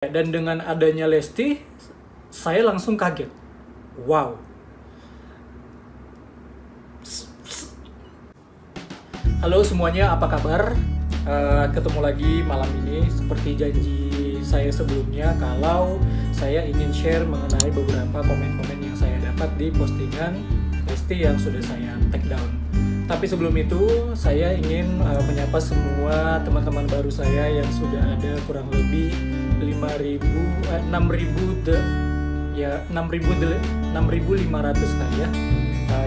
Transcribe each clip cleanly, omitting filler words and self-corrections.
Dan dengan adanya Lesti, saya langsung kaget. Wow. Halo semuanya, apa kabar? Ketemu lagi malam ini. Seperti janji saya sebelumnya, kalau saya ingin share mengenai beberapa komen-komen yang saya dapat di postingan Lesti yang sudah saya take down. Tapi sebelum itu, saya ingin menyapa semua teman-teman baru saya yang sudah ada kurang lebih 6.500 kali ya,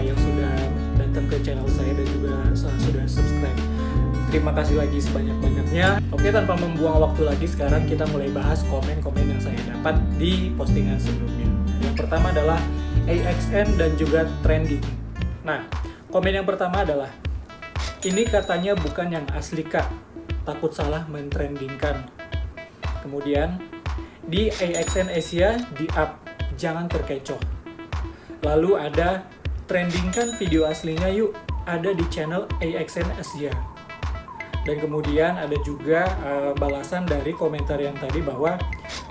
yang sudah datang ke channel saya dan juga sudah subscribe. Terima kasih lagi sebanyak-banyaknya. Oke, tanpa membuang waktu lagi, sekarang kita mulai bahas komen-komen yang saya dapat di postingan sebelumnya. Yang pertama adalah AXN dan juga trending. Nah, komen yang pertama adalah, ini katanya bukan yang asli kak, takut salah mentrendingkan. Kemudian di AXN Asia di up, jangan terkecoh. Lalu ada trendingkan video aslinya yuk, ada di channel AXN Asia. Dan kemudian ada juga balasan dari komentar yang tadi bahwa,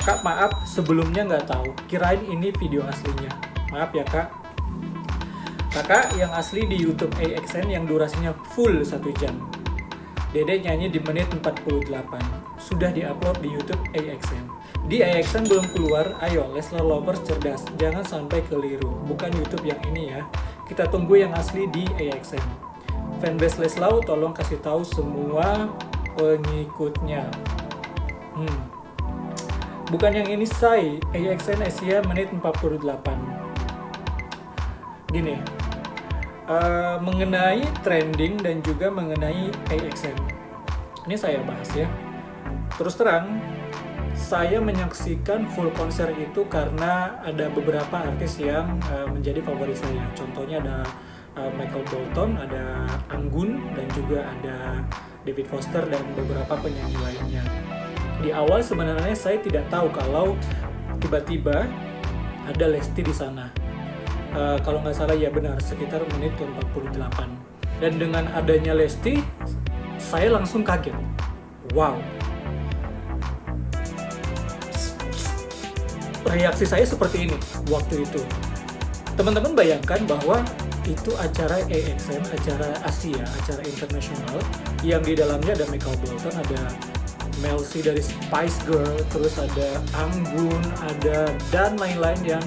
kak maaf sebelumnya nggak tahu, kirain ini video aslinya. Maaf ya kak. Kakak yang asli di YouTube AXN yang durasinya full 1 jam. Dede nyanyi di menit 48. Sudah diupload di YouTube AXN. Di AXN belum keluar, ayo Leslar Lovers cerdas, jangan sampai keliru. Bukan YouTube yang ini ya. Kita tunggu yang asli di AXN. Fanbase Leslau tolong kasih tahu semua pengikutnya. Bukan yang ini say, AXN Asia menit 48. Gini, mengenai trending dan juga mengenai AXN, ini saya bahas ya. Terus terang, saya menyaksikan full konser itu karena ada beberapa artis yang menjadi favorit saya. Contohnya ada Michael Bolton, ada Anggun, dan juga ada David Foster dan beberapa penyanyi lainnya. Di awal sebenarnya saya tidak tahu kalau tiba-tiba ada Lesti di sana. Kalau nggak salah ya benar, sekitar menit 48. Dan dengan adanya Lesti, saya langsung kaget. Wow. Reaksi saya seperti ini waktu itu. Teman-teman bayangkan bahwa itu acara AXN, acara Asia, acara internasional, yang di dalamnya ada Michael Bolton, ada Mel C dari Spice Girl, terus ada Anggun, ada dan lain-lain yang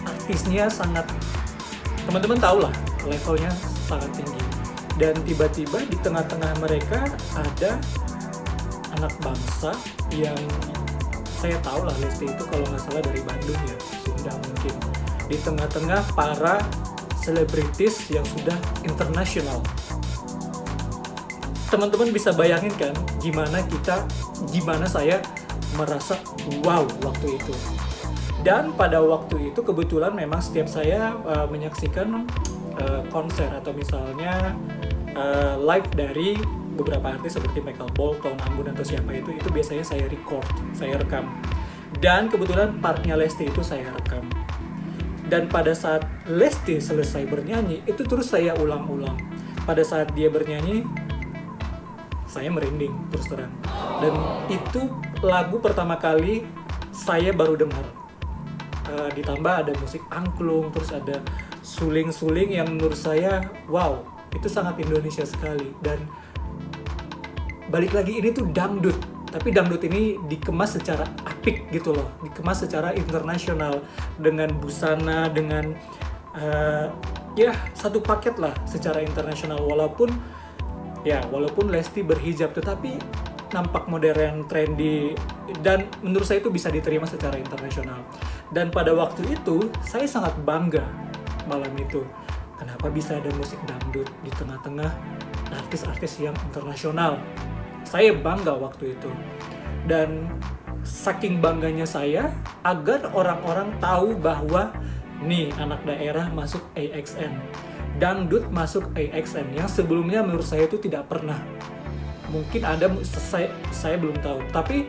artisnya sangat, teman-teman tahu lah, levelnya sangat tinggi. Dan tiba-tiba di tengah-tengah mereka ada anak bangsa yang saya tahu lah, Lesti itu kalau nggak salah dari Bandung ya, Sunda mungkin. Di tengah-tengah para selebritis yang sudah internasional. Teman-teman bisa bayangin kan gimana saya merasa wow waktu itu. Dan pada waktu itu kebetulan memang setiap saya menyaksikan konser atau misalnya live dari beberapa artis seperti Michael Bolton, Anggun atau siapa itu biasanya saya record, saya rekam. Dan kebetulan partnya Lesti itu saya rekam. Dan pada saat Lesti selesai bernyanyi, itu terus saya ulang-ulang. Pada saat dia bernyanyi, saya merinding terus terang. Dan itu lagu pertama kali saya baru dengar. Ditambah ada musik angklung, terus ada suling-suling yang menurut saya, wow, itu sangat Indonesia sekali. Dan balik lagi, ini tuh dangdut, tapi dangdut ini dikemas secara apik gitu loh, dikemas secara internasional dengan busana, dengan ya satu paket lah secara internasional. Walaupun Lesti berhijab, tetapi nampak modern, trendy, dan menurut saya itu bisa diterima secara internasional. Dan pada waktu itu saya sangat bangga malam itu. Kenapa bisa ada musik dangdut di tengah-tengah artis-artis yang internasional? Saya bangga waktu itu. Dan saking bangganya saya, agar orang-orang tahu bahwa nih anak daerah masuk AXN, dangdut masuk AXN, yang sebelumnya menurut saya itu tidak pernah. Mungkin ada, saya belum tahu, tapi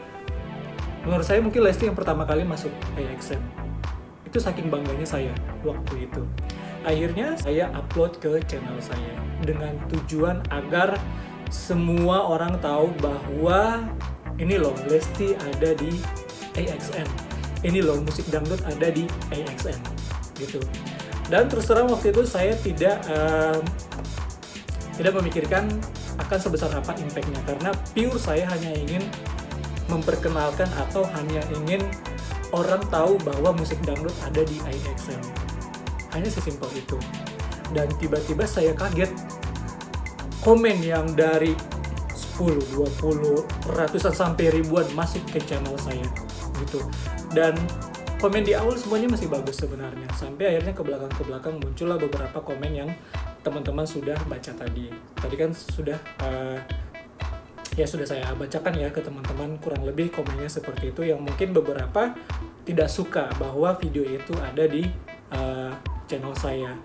menurut saya mungkin Lesti yang pertama kali masuk AXN. Itu saking bangganya saya waktu itu. Akhirnya saya upload ke channel saya dengan tujuan agar semua orang tahu bahwa ini loh Lesti ada di AXN, ini loh musik dangdut ada di AXN gitu. Dan terus terang waktu itu saya tidak memikirkan akan sebesar apa impact-nya, karena pure saya hanya ingin memperkenalkan atau hanya ingin orang tahu bahwa musik dangdut ada di AXN. Hanya sesimpel itu. Dan tiba-tiba saya kaget, komen yang dari 10, 20, ratusan sampai ribuan masuk ke channel saya gitu. Dan komen di awal semuanya masih bagus sebenarnya, sampai akhirnya ke belakang muncullah beberapa komen yang teman-teman sudah baca tadi kan sudah sudah saya bacakan ya ke teman-teman, kurang lebih komennya seperti itu, yang mungkin beberapa tidak suka bahwa video itu ada di channel saya.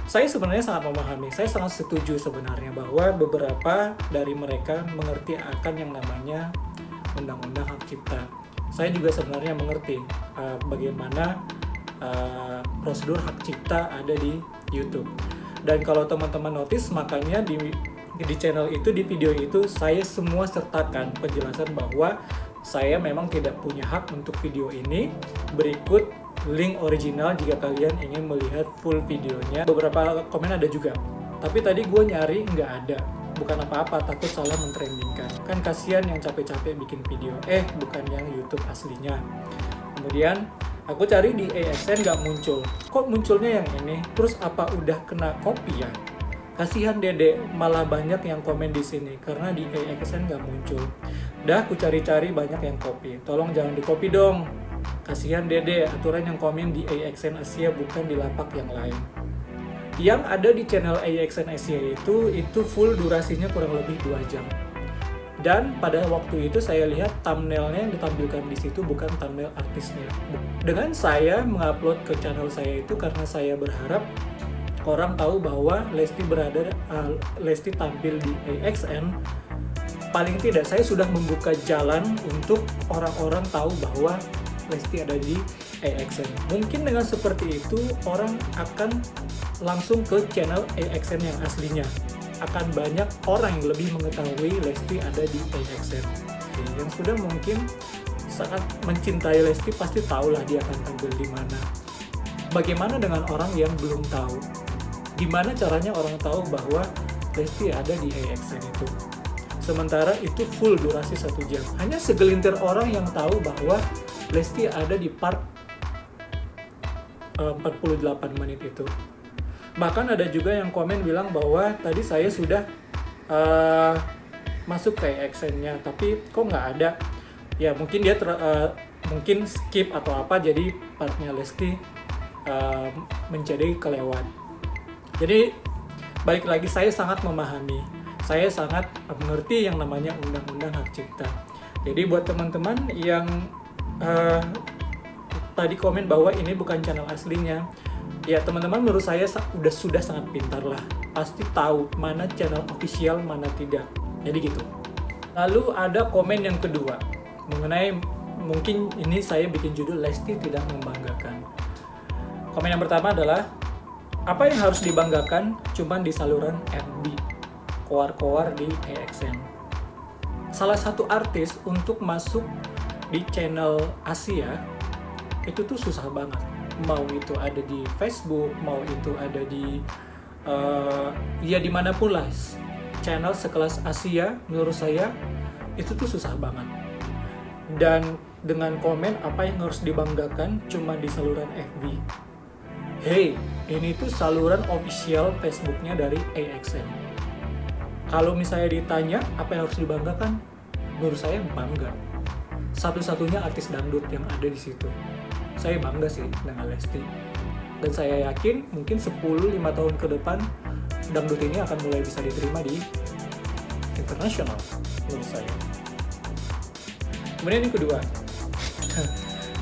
Saya sebenarnya sangat memahami, saya sangat setuju sebenarnya bahwa beberapa dari mereka mengerti akan yang namanya undang-undang hak cipta. Saya juga sebenarnya mengerti bagaimana prosedur hak cipta ada di YouTube. Dan kalau teman-teman notice, makanya di channel itu, di video itu, saya semua sertakan penjelasan bahwa saya memang tidak punya hak untuk video ini. Berikut link original jika kalian ingin melihat full videonya. Beberapa komen ada juga, tapi tadi gue nyari nggak ada. Bukan apa-apa, takut salah mentrendingkan. Kan kasihan yang capek-capek bikin video, bukan yang YouTube aslinya. Kemudian aku cari di AXN nggak muncul. Kok munculnya yang ini? Terus apa udah kena copy ya? Kasihan Dede, malah banyak yang komen di sini karena di AXN nggak muncul. Dah aku cari-cari banyak yang copy. Tolong jangan di copy dong. Kasihan Dede, aturan yang komen di AXN Asia bukan di lapak yang lain. Yang ada di channel AXN Asia itu full durasinya kurang lebih 2 jam. Dan pada waktu itu saya lihat thumbnailnya yang ditampilkan di situ bukan thumbnail artisnya. Dengan saya mengupload ke channel saya itu karena saya berharap orang tahu bahwa Lesti tampil di AXN. Paling tidak saya sudah membuka jalan untuk orang-orang tahu bahwa Lesti ada di AXN. Mungkin dengan seperti itu orang akan langsung ke channel AXN yang aslinya. Akan banyak orang yang lebih mengetahui Lesti ada di AXN. Yang sudah mungkin sangat mencintai Lesti pasti tahulah dia akan tampil di mana. Bagaimana dengan orang yang belum tahu? Gimana caranya orang tahu bahwa Lesti ada di AXN itu? Sementara itu full durasi 1 jam. Hanya segelintir orang yang tahu bahwa Lesti ada di part 48 menit itu. Bahkan ada juga yang komen bilang bahwa tadi saya sudah masuk ke AXN-nya, tapi kok nggak ada. Ya mungkin dia mungkin skip atau apa, jadi partnya Lesti menjadi kelewat. Jadi balik lagi, saya sangat memahami, saya sangat mengerti yang namanya undang-undang hak cipta. Jadi buat teman-teman yang tadi komen bahwa ini bukan channel aslinya, ya teman-teman menurut saya sudah sangat pintar lah, pasti tahu mana channel official mana tidak. Jadi gitu. Lalu ada komen yang kedua mengenai, mungkin ini saya bikin judul Lesti tidak membanggakan. Komen yang pertama adalah, apa yang harus dibanggakan cuman di saluran FB, koar-koar di AXN. Salah satu artis untuk masuk di channel Asia itu tuh susah banget. Mau itu ada di Facebook, mau itu ada di ya dimanapun lah, channel sekelas Asia menurut saya itu tuh susah banget. Dan dengan komen apa yang harus dibanggakan cuma di saluran FB, hey, ini tuh saluran official Facebooknya dari AXN. Kalau misalnya ditanya apa yang harus dibanggakan, menurut saya bangga. Satu-satunya artis dangdut yang ada di situ. Saya bangga sih dengan Lesti. Dan saya yakin mungkin 10-5 tahun ke depan dangdut ini akan mulai bisa diterima di internasional menurut saya. Kemudian yang kedua,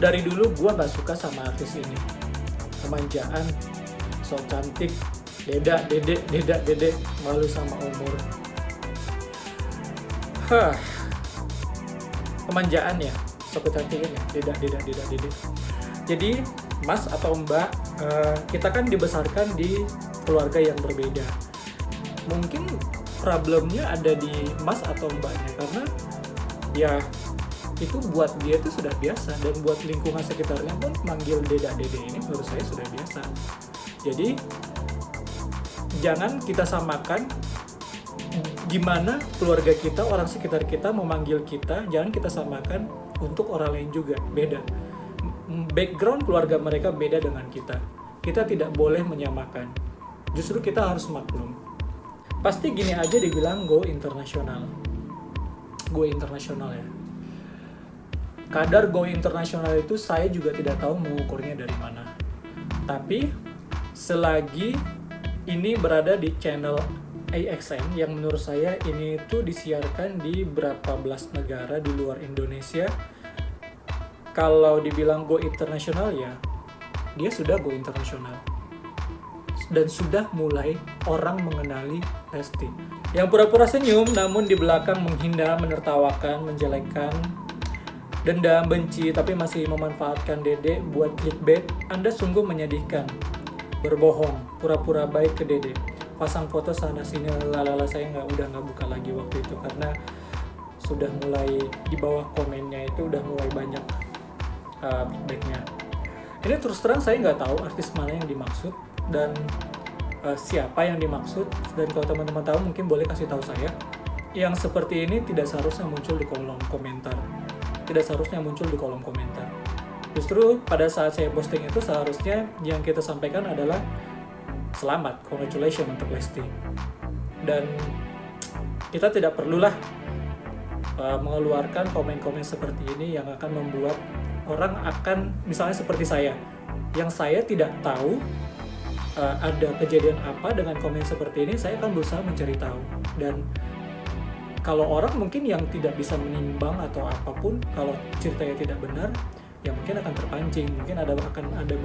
dari dulu gua nggak suka sama artis ini. Kemanjaan, so cantik, dede, malu sama umur. Kemanjaan ya, so kecantikan ya, dede. Jadi mas atau mbak, kita kan dibesarkan di keluarga yang berbeda. Mungkin problemnya ada di mas atau mbaknya, karena ya itu buat dia itu sudah biasa, dan buat lingkungan sekitarnya pun manggil deda dede ini menurut saya sudah biasa. Jadi jangan kita samakan gimana keluarga kita, orang sekitar kita memanggil kita, jangan kita samakan untuk orang lain juga, beda. Background keluarga mereka beda dengan kita. Kita tidak boleh menyamakan. Justru kita harus maklum. Pasti gini aja dibilang go internasional. Go internasional ya. Kadar go internasional itu saya juga tidak tahu mengukurnya dari mana. Tapi selagi ini berada di channel AXN yang menurut saya ini tuh disiarkan di berapa belas negara di luar Indonesia. Kalau dibilang go internasional ya, dia sudah go internasional. Dan sudah mulai orang mengenali Lesti. Yang pura-pura senyum namun di belakang menghina, menertawakan, menjelekkan, dendam, benci, tapi masih memanfaatkan Dede buat clickbait, Anda sungguh menyedihkan. Berbohong, pura-pura baik ke Dede, pasang foto sana sini, lalala. Saya udah nggak buka lagi waktu itu karena sudah mulai di bawah komennya itu udah mulai banyak feedbacknya. Ini terus terang saya nggak tahu artis mana yang dimaksud dan siapa yang dimaksud, dan kalau teman-teman tahu mungkin boleh kasih tahu saya. Yang seperti ini tidak seharusnya muncul di kolom komentar. Tidak seharusnya muncul di kolom komentar. Justru pada saat saya posting itu seharusnya yang kita sampaikan adalah selamat, congratulations untuk Lesti. Dan kita tidak perlulah mengeluarkan komen-komen seperti ini yang akan membuat orang akan, misalnya seperti saya, yang saya tidak tahu ada kejadian apa dengan komen seperti ini, saya akan berusaha mencari tahu. Dan kalau orang mungkin yang tidak bisa menimbang atau apapun, kalau ceritanya tidak benar, ya mungkin akan terpancing. Mungkin akan ada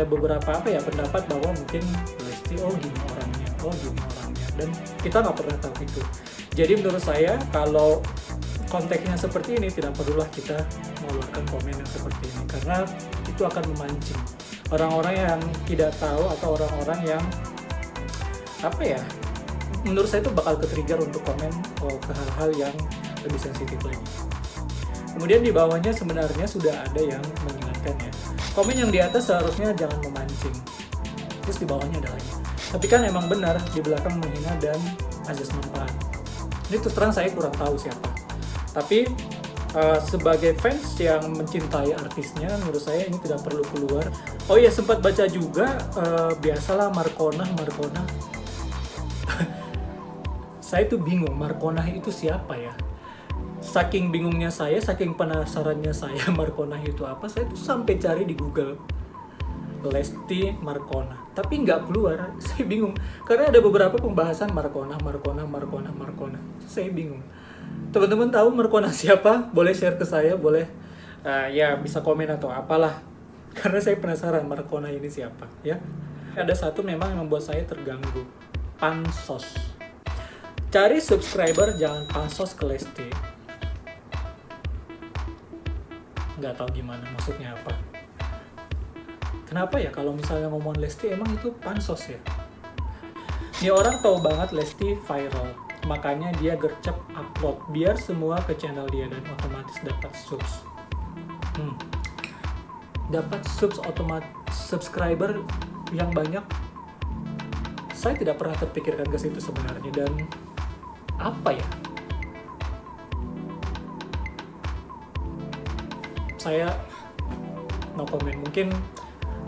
beberapa pendapat bahwa mungkin Lesti gini orangnya, gini orangnya, dan kita nggak pernah tahu itu. Jadi menurut saya kalau konteksnya seperti ini, tidak perlulah kita mengeluarkan komen yang seperti ini, karena itu akan memancing orang-orang yang tidak tahu atau orang-orang yang menurut saya itu bakal ke-trigger untuk komen ke hal-hal yang lebih sensitif lagi. Kemudian di bawahnya sebenarnya sudah ada yang mengingatkan ya. Komen yang di atas seharusnya jangan memancing. Terus di bawahnya ada lagi. Tapi kan emang benar di belakang menghina dan azas manfaat. Ini terus terang saya kurang tahu siapa. Tapi sebagai fans yang mencintai artisnya, menurut saya ini tidak perlu keluar. Oh iya, sempat baca juga biasalah Markonah. Saya tuh bingung, Markonah itu siapa ya? Saking bingungnya saya, saking penasarannya saya Markonah itu apa, saya tuh sampai cari di Google Lesti Markonah, tapi nggak keluar. Saya bingung, karena ada beberapa pembahasan Markonah. Saya bingung. Teman-teman tahu Markonah siapa? Boleh share ke saya, boleh ya bisa komen atau apalah. Karena saya penasaran Markonah ini siapa ya. Ada satu memang yang membuat saya terganggu, pansos. Cari subscriber, jangan pansos ke Lesti. Nggak tahu gimana maksudnya apa. Kenapa ya kalau misalnya ngomong Lesti emang itu pansos ya? Ini orang tahu banget Lesti viral, makanya dia gercep upload biar semua ke channel dia dan otomatis dapat subs. Dapat subs otomatis, subscriber yang banyak. Saya tidak pernah terpikirkan ke situ sebenarnya, dan apa ya? Saya no comment. Mungkin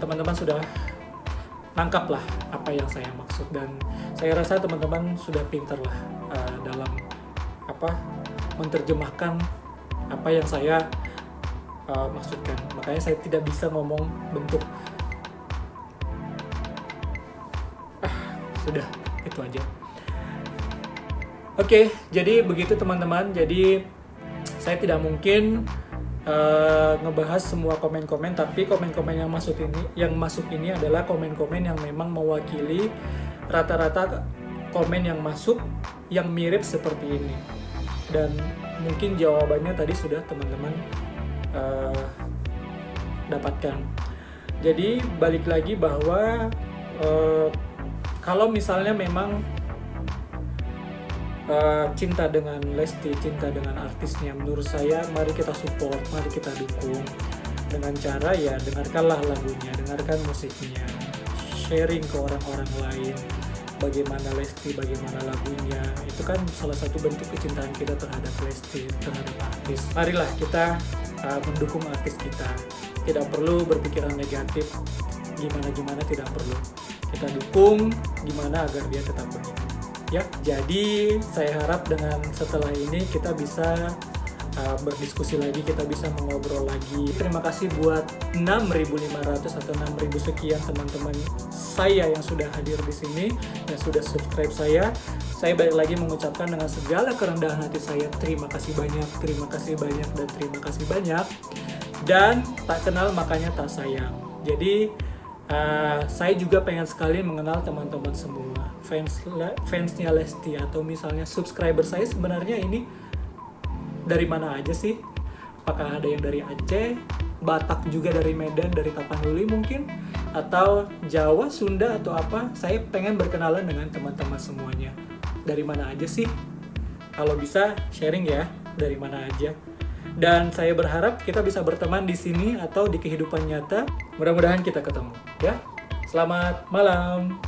teman-teman sudah nangkap lah apa yang saya maksud, dan saya rasa teman-teman sudah pintar lah dalam menerjemahkan apa yang saya maksudkan. Makanya saya tidak bisa ngomong bentuk sudah itu aja. Oke, jadi begitu teman-teman. Jadi saya tidak mungkin ngebahas semua komen-komen, tapi komen-komen yang masuk ini adalah komen-komen yang memang mewakili rata-rata komen yang masuk yang mirip seperti ini. Dan mungkin jawabannya tadi sudah teman-teman dapatkan. Jadi balik lagi bahwa kalau misalnya memang cinta dengan Lesti, cinta dengan artisnya, menurut saya mari kita support, mari kita dukung dengan cara ya dengarkanlah lagunya, dengarkan musiknya, sharing ke orang-orang lain bagaimana Lesti, bagaimana lagunya. Itu kan salah satu bentuk kecintaan kita terhadap Lesti, terhadap artis. Marilah kita mendukung artis kita, tidak perlu berpikiran negatif, gimana-gimana tidak perlu. Kita dukung gimana agar dia tetap baik. Ya, jadi saya harap dengan setelah ini kita bisa berdiskusi lagi, kita bisa mengobrol lagi. Terima kasih buat 6.500 atau 6.000 sekian teman-teman saya yang sudah hadir di sini, yang sudah subscribe saya. Saya balik lagi mengucapkan dengan segala kerendahan hati saya, terima kasih banyak, terima kasih banyak, dan terima kasih banyak. Dan tak kenal makanya tak sayang. Jadi saya juga pengen sekali mengenal teman-teman semua, fansnya Lesti, atau misalnya subscriber saya sebenarnya ini dari mana aja sih? Apakah ada yang dari Aceh, Batak juga dari Medan, dari Tapanuli mungkin, atau Jawa, Sunda, atau apa? Saya pengen berkenalan dengan teman-teman semuanya. Dari mana aja sih? Kalau bisa sharing ya, dari mana aja. Dan saya berharap kita bisa berteman di sini atau di kehidupan nyata. Mudah-mudahan kita ketemu ya. Selamat malam.